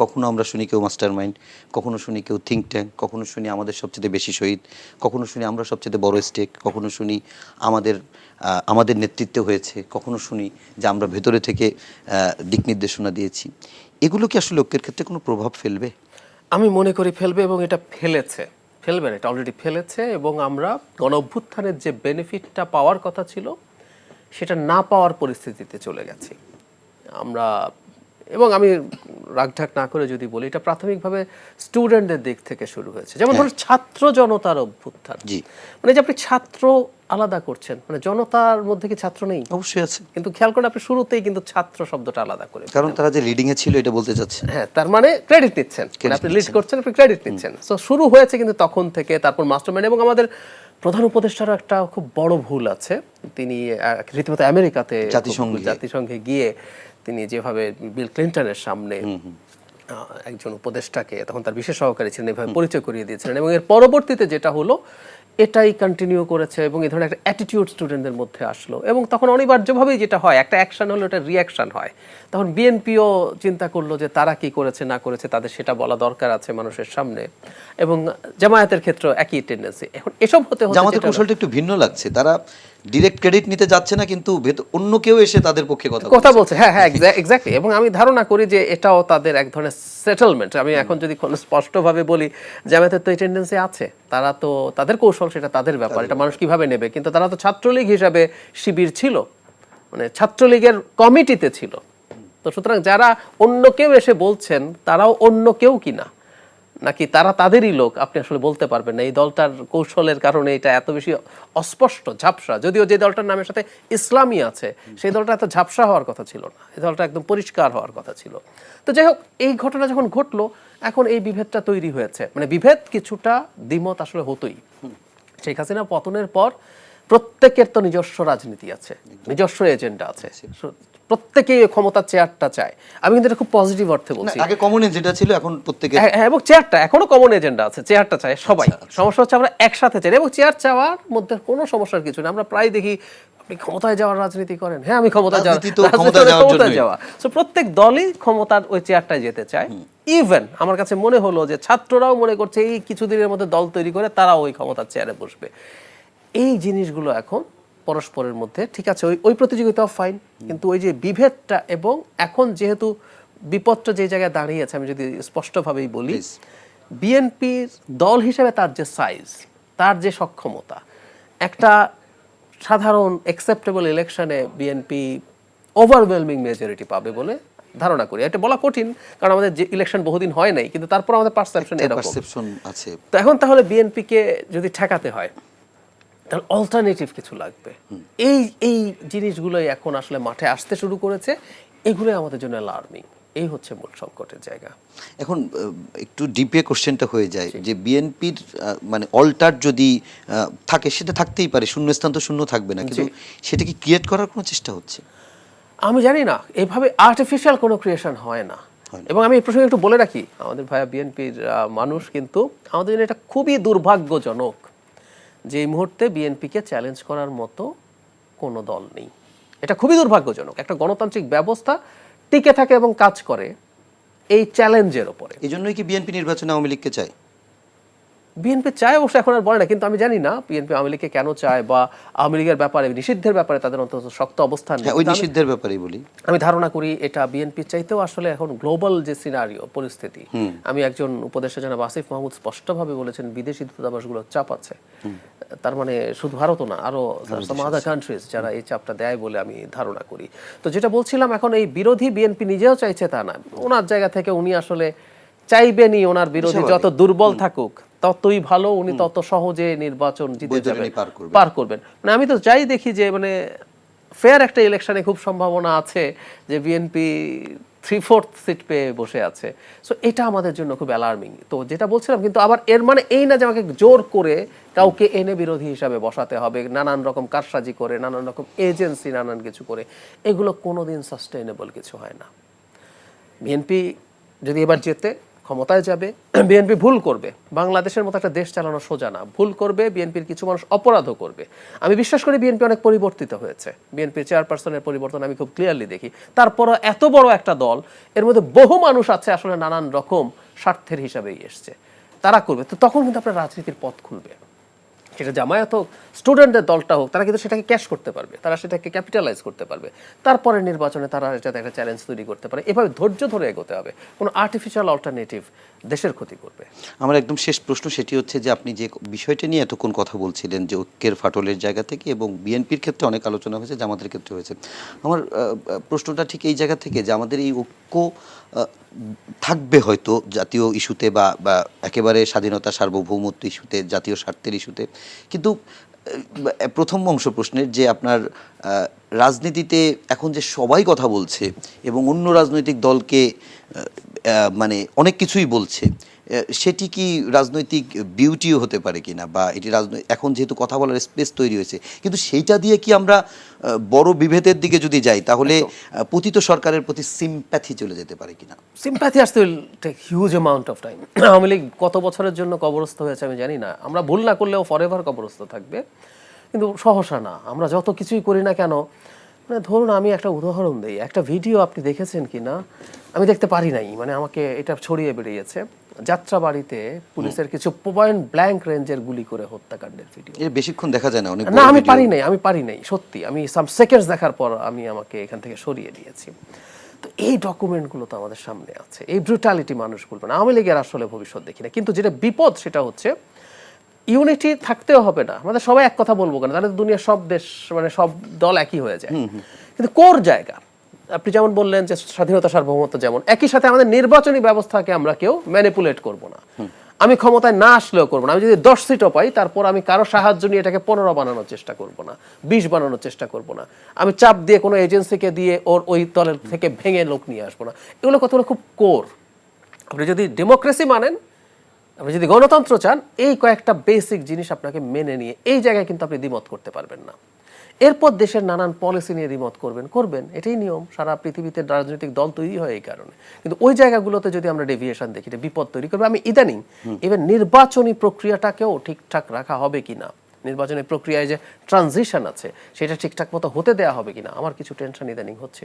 কখনো আমরা শুনি কেউ মাস্টার মাইন্ড, কখনো শুনি কেউ থিঙ্ক ট্যাঙ্ক, কখনো শুনি আমাদের সবচেয়ে বেশি শহীদ, কখনো শুনি আমরা সবচেয়ে বড় স্টেক, কখনো শুনি আমাদের আমাদের নেতৃত্বে হয়েছে, কখনো শুনি যে আমরা ভেতরে থেকে দিক নির্দেশনা দিয়েছি। এগুলো কি আসলে লোকের ক্ষেত্রে কোনো প্রভাব ফেলবে? আমি মনে করি ফেলবে, এবং এটা ফেলবে না, এটা অলরেডি ফেলেছে। এবং আমরা গণ অভ্যুত্থানের যে বেনিফিটটা পাওয়ার কথা ছিল সেটা না পাওয়ার পরিস্থিতিতে চলে গেছি আমরা। এবং আমি রাগঢাক না করে যদি বলি, এটা প্রাথমিকভাবে স্টুডেন্টদের দিক থেকে শুরু হয়েছে। যেমন ধরুন ছাত্র জনতার অভ্যুত্থান, মানে যে আপনি ছাত্র আলাদা করছেন, মানে জনতার মধ্যে কি ছাত্র নেই? অবশ্যই আছে, কিন্তু খেয়াল করেন আপনি শুরুতেই কিন্তু ছাত্র শব্দটা আলাদা করে, কারণ তারা যে লিডিং এ ছিল এটা বলতে চাচ্ছে। হ্যাঁ, তার মানে ক্রেডিট নিচ্ছেন, আপনি লিড করছেন, আপনি ক্রেডিট নিচ্ছেন। সো শুরু হয়েছে কিন্তু তখন থেকে। তারপর মাস্টারমাইন্ড, এবং আমাদের প্রধান উপদেষ্টারও একটা খুব বড় ভুল আছে। তিনি রীতিমতো আমেরিকাতে জাতিসংঘে গিয়ে তিনি যেভাবে বিল ক্লিন্টনের সামনে একজন উপদেষ্টাকে, তখন তার বিশেষ সহকারী ছিলেন, এভাবে পরিচয় করিয়ে দিয়েছিলেন, এবং এর পরবর্তীতে যেটা হলো এটাই কন্টিনিউ করেছে, এবং এই ধরনের একটা অ্যাটিটিউড স্টুডেন্টদের মধ্যে আসলো। এবং তখন অনিবার্যভাবেই যেটা হয়, একটা অ্যাকশন হলো, একটা রিয়াকশন হয়। তখন বিএনপিও চিন্তা করলো যে তারা কি করেছে না করেছে তাদের সেটা বলা দরকার আছে মানুষের সামনে, এবং জামায়াতের ক্ষেত্রে একই টেন্ডেন্সি। এখন এসব হতে হতে জামাতের কৌশলটা একটু ভিন্ন লাগছে, তারা ডিরেক্ট ক্রেডিট নিতে যাচ্ছে না, কিন্তু অন্য কেউ এসে তাদের পক্ষে কথা বলছে। হ্যাঁ হ্যাঁ, এক্স্যাক্টলি। এবং আমি ধারণা করি যে এটাও তাদের এক ধরনের সেটেলমেন্ট। আমি এখন যদি স্পষ্টভাবে বলি, জামায়াতের তো এই টেন্ডেন্সি আছে, তারা তো তাদের কৌশল, সেটা তাদের ব্যাপার, এটা মানুষ কিভাবে নেবে। কিন্তু তারা তো ছাত্রলীগ হিসাবে শিবির ছিল, মানে ছাত্রলীগের কমিটিতে ছিল। তো সুতরাং যারা অন্য কেউ এসে বলছেন তারাও অন্য কেউ কিনা, নাকি তারা তাদেরই লোক, আপনি আসলে বলতে পারবেন না। এই দলটার কৌশলের কারণে এটা এত বেশি অস্পষ্ট, ঝাপসা। যদিও যে দলটার নামের সাথে ইসলামী আছে, সেই দলটা এত ঝাপসা হওয়ার কথা ছিল না, এই দলটা একদম পরিষ্কার হওয়ার কথা ছিল। তো যাই হোক, এই ঘটনা যখন ঘটলো, এখন এই বিভেদটা তৈরি হয়েছে। মানে বিভেদ কিছুটা দ্বিমত আসলে হতোই। শেখ হাসিনা পতনের পর প্রত্যেকের তো নিজস্ব রাজনীতি আছে, নিজস্ব এজেন্ডা আছে, প্রত্যেকেই ক্ষমতার চেয়ারটা চায়। আমি কিন্তু এটা খুব পজিটিভ অর্থে বলছি। আগে কমন এজেন্ডা ছিল, এখন প্রত্যেকে, হ্যাঁ, এবং চেয়ারটা এখনো কমন এজেন্ডা আছে, চেয়ারটা চায় সবাই। সমস্যা হচ্ছে আমরা একসাথে চাই, এবং চেয়ার চাওয়ার মধ্যে কোনো সমস্যার কিছু না। আমরা প্রায় দেখি আপনি ক্ষমতায় যাওয়ার রাজনীতি করেন, হ্যাঁ আমি ক্ষমতায় যাওয়া। সো প্রত্যেক দলই ক্ষমতার ওই চেয়ারটায় যেতে চায়। ইভেন আমার কাছে মনে হলো যে ছাত্ররাও মনে করছে এই কিছুদিনের মধ্যে দল তৈরি করে তারাও ওই ক্ষমতার চেয়ারে বসবে। এই জিনিসগুলো এখন পরস্পরের মধ্যে, ঠিক আছে, ওই প্রতিযোগিতাও ফাইন, কিন্তু ওই যে বিভেদটা, এবং এখন যেহেতু বিপদটা যে জায়গায় দাঁড়িয়েছে, আমি যদি স্পষ্টভাবেই বলি, বিএনপির দল হিসেবে তার যে সাইজ, তার যে সক্ষমতা, একটা সাধারণ অ্যাকসেপ্টেবল ইলেকশনে বিএনপি ওভারওয়েলমিং মেজরিটি পাবে বলে ধারণা করি। এটা বলা কঠিন, কারণ আমাদের যে ইলেকশন বহুদিন হয় নাই, কিন্তু তারপর আমাদের পারসেপশন এরকম আছে। তো এখন তাহলে বিএনপিকে যদি ঠেকাতে হয়, তাহলে অল্টারনেটিভ কিছু লাগবে। এই জিনিসগুলোই এখন আসলে মাঠে আসতে শুরু করেছে। এগুলোই আমাদের জন্য অ্যালার্মিং। এই হচ্ছে মূল সংকটের জায়গা। এখন একটু ডিপে কোশ্চেনটা হয়ে যায় যে বিএনপির মানে অল্টার যদি থাকে, সেটা থাকতেই পারে, শূন্যস্থান তো শূন্য থাকবে না, কিন্তু সেটা কি ক্রিয়েট করার কোনো চেষ্টা হচ্ছে? আমি জানি না, এভাবে আর্টিফিশিয়াল কোনো ক্রিয়েশন হয় না। এবং আমি এই প্রসঙ্গে একটু বলে রাখি, আমাদের ভাইয়া বিএনপির মানুষ, কিন্তু আমাদের জন্য এটা খুবই দুর্ভাগ্যজনক যে এই মুহূর্তে বিএনপিকে চ্যালেঞ্জ করার মতো কোনো দল নেই। এটা খুবই দুর্ভাগ্যজনক। একটা গণতান্ত্রিক ব্যবস্থা টিকে থাকে এবং কাজ করে এই চ্যালেঞ্জের ওপরে। এই জন্যই কি বিএনপি নির্বাচনে আওয়ামী লীগকে চায়? বিএনপি চায় অবশ্য, এখন আর বলে না, কিন্তু আমি জানি না বিএনপি আওয়ামী লীগকে কেন চায়, বা আওয়ামী লীগের ব্যাপারে, নিষিদ্ধের ব্যাপারে তাদের অন্তত শক্ত অবস্থান নেই। ওই নিষিদ্ধের ব্যাপারেই বলি, আমি ধারণা করি এটা বিএনপির চাইতেও আসলে এখন গ্লোবাল যে সিনারিও, পরিস্থিতি, আমি একজন উপদেষ্টা জনাব আসিফ মাহমুদ স্পষ্টভাবে বলেছেন বিদেশি দূতাবাসগুলো চাপ আছে। তার মানে শুধু ভারতও না, আরো আদার কান্ট্রিজ যারা এই চাপটা দেয় বলে আমি ধারণা করি। তো যেটা বলছিলাম, এখন এই বিরোধী বিএনপি নিজেও চাইছে তা না, ওনার জায়গা থেকে উনি আসলে চাইবেনই ওনার বিরোধী যত দুর্বল থাকুক ততই ভালো, উনি তত সহজে নির্বাচন জিতে যাবেন, পার করবেন। মানে আমি তো যাই দেখি যে মানে ফেয়ার একটা ইলেকশনে খুব সম্ভাবনা আছে যে বিএনপি 3/4 সিট পেয়ে বসে আছে। সো এটা আমাদের জন্য খুব অ্যালার্মিং। তো যেটা বলছিলাম, কিন্তু আবার এর মানে এই না যে আমাকে জোর করে কাউকে এনে বিরোধী হিসাবে বসাতে হবে, নানান রকম কারসাজি করে, নানান রকম এজেন্সি, নানান কিছু করে। এগুলো কোনোদিন সাস্টেইনেবল কিছু হয় না। বিএনপি যদি এবার জেতে, ক্ষমতায় যাবে, বিএনপি ভুল করবে, বাংলাদেশের মতো একটা দেশ চালানো সোজা না, ভুল করবে, বিএনপির কিছু মানুষ অপরাধও করবে। আমি বিশ্বাস করি বিএনপি অনেক পরিবর্তিত হয়েছে, বিএনপির চেয়ারপারসনের পরিবর্তন আমি খুব ক্লিয়ারলি দেখি। তারপরও এত বড় একটা দল, এর মধ্যে বহু মানুষ আছে আসলে নানান রকম স্বার্থের হিসাবেই এসছে, তারা করবে। তো তখন কিন্তু আপনার রাজনীতির পথ খুলবে, সেটা জামায়াত হোক, স্টুডেন্টদের দলটা হোক, তারা কিন্তু সেটাকে ক্যাশ করতে পারবে, তারা সেটাকে ক্যাপিটালাইজ করতে পারবে। তারপরে নির্বাচনে তারা যাতে একটা চ্যালেঞ্জ তৈরি করতে পারে। এভাবে ধৈর্য ধরে এগোতে হবে, কোনো আর্টিফিশিয়াল অল্টারনেটিভ দেশের ক্ষতি করবে। আমার একদম শেষ প্রশ্ন সেটি হচ্ছে যে আপনি যে বিষয়টা নিয়ে এতক্ষণ কথা বলছিলেন যে ঐক্যের ফাটলের জায়গা থেকে, এবং বিএনপির ক্ষেত্রে অনেক আলোচনা হয়েছে, জামাতের ক্ষেত্রে হয়েছে, আমার প্রশ্নটা ঠিক এই জায়গা থেকে যে আমাদের এই ঐক্য থাকবে হয়তো জাতীয় ইস্যুতে বা একেবারে স্বাধীনতা সার্বভৌমত্ব ইস্যুতে, জাতীয় স্বার্থের ইস্যুতে, কিন্তু প্রথম অংশ প্রশ্নের যে আপনার রাজনীতিতে এখন যে সবাই কথা বলছে এবং অন্য রাজনৈতিক দলকে মানে অনেক কিছুই বলছে, সেটি কি রাজনৈতিক বিউটিও হতে পারে কিনা, বা এটি এখন যেহেতু কথা বলার স্পেস তৈরি হয়েছে, কিন্তু সেইটা দিয়ে কি আমরা বড় বিভেদের দিকে যদি যাই তাহলে পতিত সরকারের প্রতি সিম্প্যাথি চলে যেতে পারে কিনা? সিম্প্যাথি আসতে take huge amount of time. Awami League কত বছরের জন্য কবরস্থ হয়েছে আমি জানি না, আমরা ভুল না করলেও ফরএভার কবরস্থ থাকবে, কিন্তু সহসা না। আমরা যত কিছুই করি না কেন, মানে ধরুন আমি একটা উদাহরণ দিই, একটা ভিডিও আপনি দেখেছেন কি না আমি দেখতে পারি নাই, মানে আমাকে এটা ছড়িয়ে বেরিয়েছে, যাত্রাবাড়িতে পুলিশের কিছু পয়েন্ট ব্ল্যাঙ্ক রেঞ্জের গুলি করে হত্যাকাণ্ডের ভিডিও। এর বেশিক্ষণ দেখা যায় না, অনেক না আমি পারি নাই সত্যি, আমি সাম সেকেন্ডস দেখার পর আমাকে এখান থেকে সরিয়ে দিয়েছি। তো এই ডকুমেন্টগুলো তো আমাদের সামনে আছে, এই ব্রুটালিটি মানুষ বলবে না। আওয়ামী লীগের আসলে ভবিষ্যৎ দেখি না, কিন্তু যেটা বিপদ সেটা হচ্ছে ইউনিটি থাকতেও হবে না, আমাদের সবাই এক কথা বলবো কেন, তাহলে দুনিয়ার সব দেশ মানে সব দল একই হয়ে যায়। কিন্তু কোর জায়গা আপনি যেমন বললেন যে স্বাধীনতা সার্বভৌমত্ব, যেমন একই সাথে আমাদের নির্বাচনী ব্যবস্থাকে আমরা কেউ ম্যানিপুলেট করব না। আমি ক্ষমতায় না আসলেও করবো না, আমি যদি 10 সিটও পাই তারপর আমি কারো সাহায্য নিয়ে এটাকে 15 বানানোর চেষ্টা করব না, 20 বানানোর চেষ্টা করব না, আমি চাপ দিয়ে কোনো এজেন্সিকে দিয়ে ওই দলের থেকে ভেঙে লোক নিয়ে আসবো না। এগুলো কতগুলো খুব কোর। আপনি যদি ডেমোক্রেসি মানেন, আপনি যদি গণতন্ত্র চান, এই কয়েকটা বেসিক জিনিস আপনাকে মেনে নিয়ে এই জায়গায় কিন্তু আপনি দ্বিমত করতে পারবেন না। এরপর দেশের নানান পলিসি নিয়ে দ্বিমত করবেন, এটাই নিয়ম, সারা পৃথিবীতে রাজনৈতিক দল তৈরি হয় এই কারণে। কিন্তু ওই জায়গাগুলোতে যদি আমরা ডেভিয়েশন দেখি, এটা বিপদ তৈরি করবে। আমি ইদানিং ইভেন নির্বাচনী প্রক্রিয়াটাকেও ঠিকঠাক রাখা হবে কিনা, নির্বাচনী প্রক্রিয়ায় যে ট্রানজিশন আছে সেটা ঠিকঠাক মতো হতে দেওয়া হবে কিনা, আমার কিছু টেনশন ইদানিং হচ্ছে।